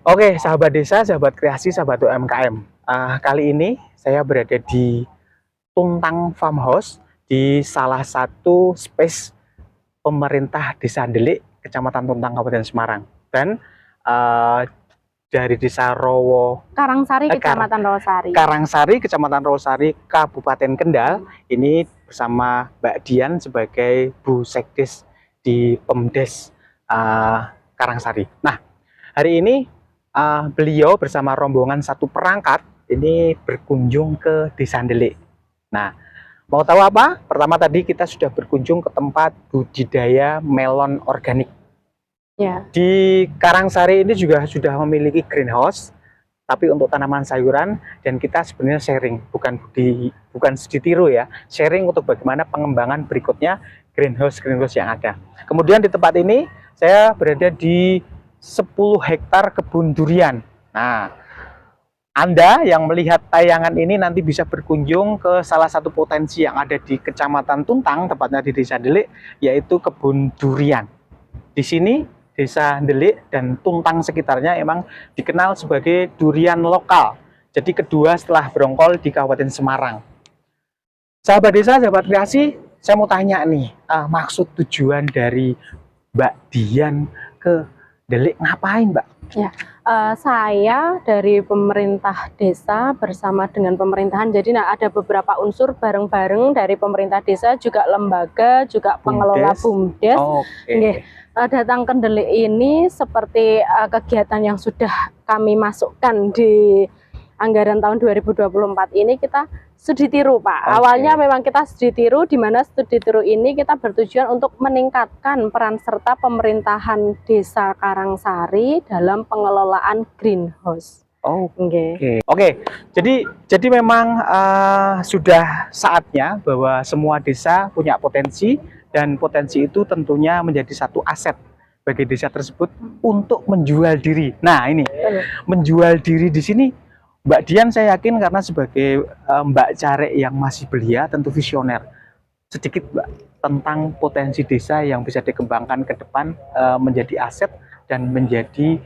Oke, sahabat desa, sahabat kreasi, sahabat UMKM. Kali ini saya berada di Tuntang Farmhouse di salah satu space pemerintah Desa Delik, Kecamatan Tuntang, Kabupaten Semarang. Dan uh, dari Desa Karangsari, Kecamatan Rawasari. Karangsari, Kecamatan Rawasari, Kabupaten Kendal. Ini bersama Mbak Dian sebagai Bu Sekdes di Pemdes Karangsari. Nah, hari ini beliau bersama rombongan satu perangkat ini berkunjung ke Desa Delik. Nah, mau tahu apa? Pertama tadi kita sudah berkunjung ke tempat budidaya melon organik. Ya. Di Karangsari ini juga sudah memiliki greenhouse, tapi untuk tanaman sayuran, dan kita sebenarnya sharing, bukan ditiru ya, sharing untuk bagaimana pengembangan berikutnya greenhouse yang ada. Kemudian di tempat ini saya berada di 10 hektar kebun durian. Nah, Anda yang melihat tayangan ini nanti bisa berkunjung ke salah satu potensi yang ada di Kecamatan Tuntang, tepatnya di Desa Delik, yaitu kebun durian. Di sini Desa Delik dan Tuntang sekitarnya emang dikenal sebagai durian lokal. Jadi kedua setelah Brongkol di Kabupaten Semarang. Sahabat desa, sahabat kreasi, saya mau tanya nih, maksud tujuan dari Mbak Dian ke Delik ngapain, Mbak? Ya, saya dari pemerintah desa bersama dengan pemerintahan. Jadi ada beberapa unsur bareng-bareng dari pemerintah desa, juga lembaga, juga pengelola BUMDes. Datang ke Delik ini seperti kegiatan yang sudah kami masukkan di anggaran tahun 2024 ini, kita studi tiru, Pak. Awalnya memang kita studi tiru, di mana studi tiru ini kita bertujuan untuk meningkatkan peran serta pemerintahan Desa Karangsari dalam pengelolaan greenhouse. Oke. Jadi memang sudah saatnya bahwa semua desa punya potensi, dan potensi itu tentunya menjadi satu aset bagi desa tersebut untuk menjual diri. Nah, ini menjual diri di sini, Mbak Dian saya yakin karena sebagai Mbak Carek yang masih belia, tentu visioner. Sedikit Mbak tentang potensi desa yang bisa dikembangkan ke depan menjadi aset dan menjadi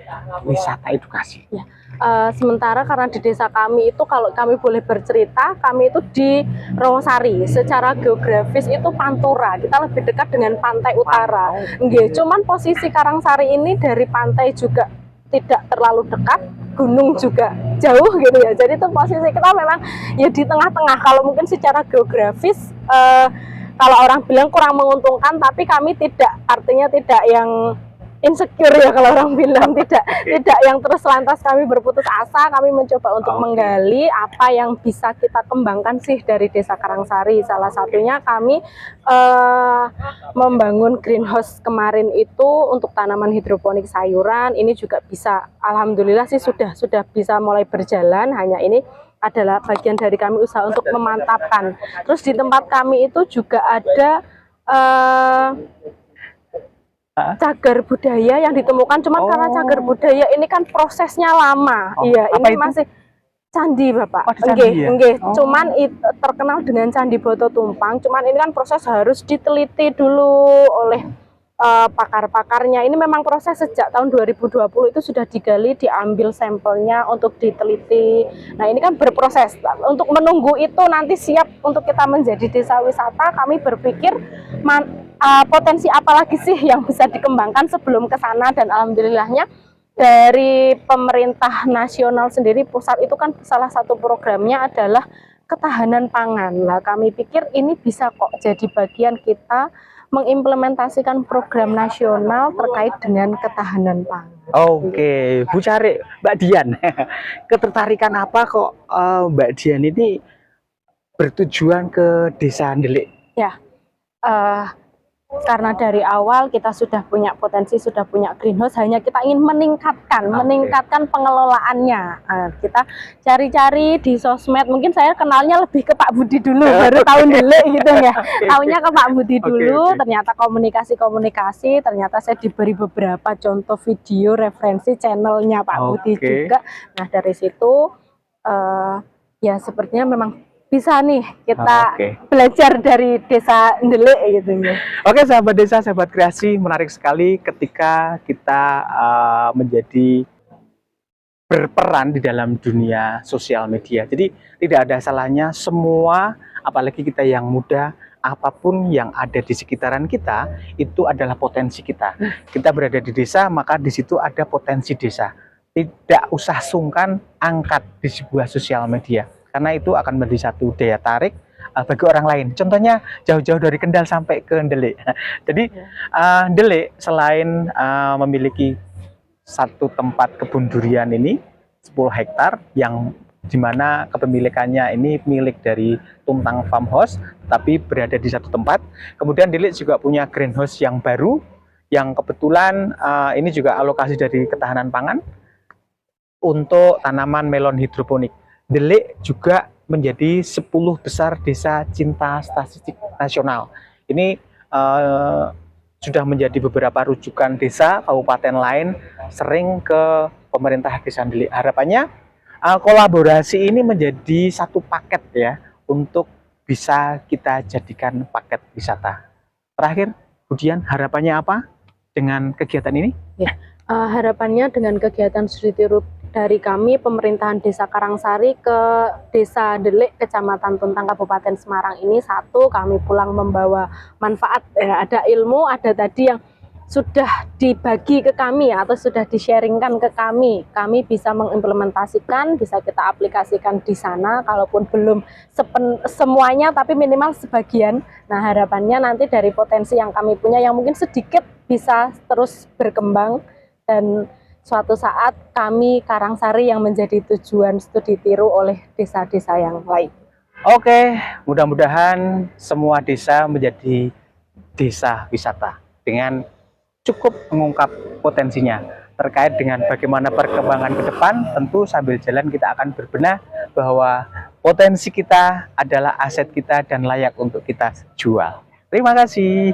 wisata edukasi. Ya. Sementara karena di desa kami itu, kalau kami boleh bercerita, kami itu di Rawasari, secara geografis itu Pantura, kita lebih dekat dengan pantai utara. Cuman posisi Karangsari ini dari pantai juga tidak terlalu dekat, gunung juga jauh gitu ya. Jadi itu posisi kita memang ya di tengah-tengah. Kalau mungkin secara geografis kalau orang bilang kurang menguntungkan, tapi kami tidak, artinya tidak yang insecure ya kalau orang bilang, tidak yang terus lantas kami berputus asa. Kami mencoba untuk menggali apa yang bisa kita kembangkan sih dari Desa Karangsari. Salah satunya kami membangun greenhouse kemarin itu untuk tanaman hidroponik sayuran. Ini juga bisa, alhamdulillah sih sudah bisa mulai berjalan. Hanya ini adalah bagian dari kami usaha untuk memantapkan. Terus di tempat kami itu juga ada cagar budaya yang ditemukan, cuman karena cagar budaya ini kan prosesnya lama. Iya, ini itu? Masih candi, Bapak. Cuman terkenal dengan Candi Boto Tumpang. Cuman ini kan proses harus diteliti dulu oleh pakar-pakarnya. Ini memang proses sejak tahun 2020 itu sudah digali, diambil sampelnya untuk diteliti. Nah, ini kan berproses. Untuk menunggu itu nanti siap untuk kita menjadi desa wisata, kami berpikir potensi apa lagi sih yang bisa dikembangkan sebelum ke sana. Dan alhamdulillahnya dari pemerintah nasional sendiri, pusat itu kan salah satu programnya adalah ketahanan pangan. Nah, kami pikir ini bisa kok jadi bagian kita mengimplementasikan program nasional terkait dengan ketahanan pangan. Bu Carek, Mbak Dian, ketertarikan apa kok Mbak Dian ini bertujuan ke Desa Delik? Ya, karena dari awal kita sudah punya potensi, sudah punya greenhouse, hanya kita ingin meningkatkan pengelolaannya. Kita cari-cari di sosmed, mungkin saya kenalnya lebih ke Pak Budi dulu, baru tahun Delik gitu ya. Tahunya ke Pak Budi dulu, ternyata komunikasi, ternyata saya diberi beberapa contoh video referensi channelnya Pak Budi juga. Nah, dari situ ya sepertinya memang bisa nih kita belajar dari Desa Delik gitu ya. Oke, sahabat desa, sahabat kreasi, menarik sekali ketika kita menjadi berperan di dalam dunia sosial media. Jadi tidak ada salahnya semua, apalagi kita yang muda, apapun yang ada di sekitaran kita itu adalah potensi kita. Kita berada di desa, maka di situ ada potensi desa. Tidak usah sungkan angkat di sebuah sosial media, karena itu akan menjadi satu daya tarik bagi orang lain. Contohnya jauh-jauh dari Kendal sampai ke Delik. Jadi Delik selain memiliki satu tempat kebun durian ini 10 hektar yang dimana kepemilikannya ini milik dari Tumtang Farmhouse, tapi berada di satu tempat. Kemudian Delik juga punya greenhouse yang baru, yang kebetulan ini juga alokasi dari ketahanan pangan untuk tanaman melon hidroponik. Delik juga menjadi 10 besar desa cinta statistik nasional. Ini sudah menjadi beberapa rujukan desa kabupaten lain sering ke pemerintah desa Delik. Harapannya kolaborasi ini menjadi satu paket ya, untuk bisa kita jadikan paket wisata. Terakhir, Budian, harapannya apa dengan kegiatan ini? Ya, harapannya dengan kegiatan studi tiru dari kami pemerintahan Desa Karangsari ke Desa Delik, Kecamatan Tuntang, Kabupaten Semarang ini, satu, kami pulang membawa manfaat, ada ilmu, ada tadi yang sudah dibagi ke kami atau sudah di-sharingkan ke kami bisa mengimplementasikan, bisa kita aplikasikan di sana, kalaupun belum semuanya tapi minimal sebagian. Nah, harapannya nanti dari potensi yang kami punya yang mungkin sedikit bisa terus berkembang, dan suatu saat kami Karangsari yang menjadi tujuan studi tiru oleh desa-desa yang lain. Oke, mudah-mudahan semua desa menjadi desa wisata dengan cukup mengungkap potensinya. Terkait dengan bagaimana perkembangan ke depan, tentu sambil jalan kita akan berbenah bahwa potensi kita adalah aset kita dan layak untuk kita jual. Terima kasih.